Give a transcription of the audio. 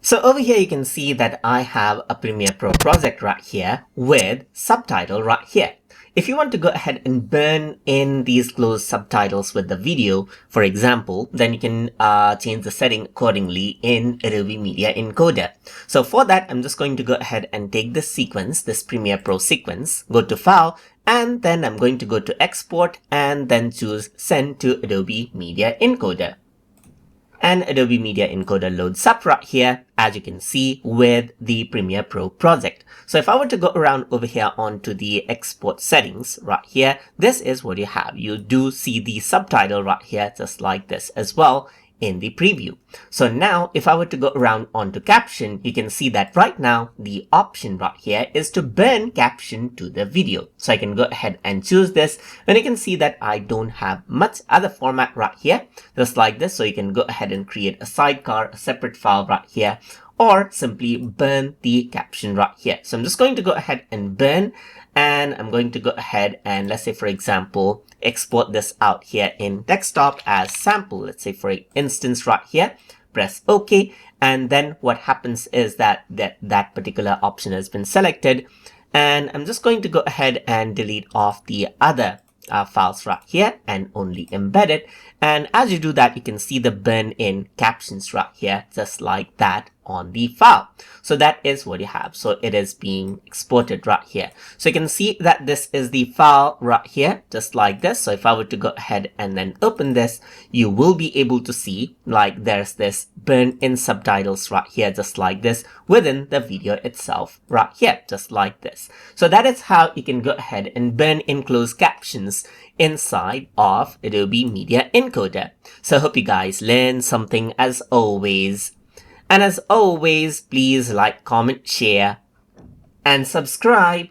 So over here, you can see that I have a Premiere Pro project right here with subtitle right here. If you want to go ahead and burn in these closed subtitles with the video, for example, then you can change the setting accordingly in Adobe Media Encoder. So for that, I'm just going to go ahead and take this sequence, this Premiere Pro sequence, go to File, and then I'm going to go to Export and then choose Send to Adobe Media Encoder. And Adobe Media Encoder loads up right here, as you can see, with the Premiere Pro project. So if I were to go around over here onto the export settings right here, this is what you have. You do see the subtitle right here, just like this as well in the preview. So now if I were to go around onto caption, you can see that right now the option right here is to burn caption to the video. So I can go ahead and choose this, and you can see that I don't have much other format right here, just like this. So you can go ahead and create a sidecar, a separate file right here, or simply burn the caption right here. So I'm just going to go ahead and burn, and I'm going to go ahead and, let's say for example, export this out here in desktop as sample. Let's say for instance right here, press OK, and then what happens is that that particular option has been selected, and I'm just going to go ahead and delete off the other files right here and only embed it. And as you do that, you can see the burn in captions right here, just like that on the file. So that is what you have. So it is being exported right here. So you can see that this is the file right here, just like this. So if I were to go ahead and then open this, you will be able to see like there's this burn in subtitles right here, just like this within the video itself right here, just like this. So that is how you can go ahead and burn in closed captions inside of Adobe Media Encoder. So I hope you guys learned something as always. And as always, please like, comment, share, and subscribe.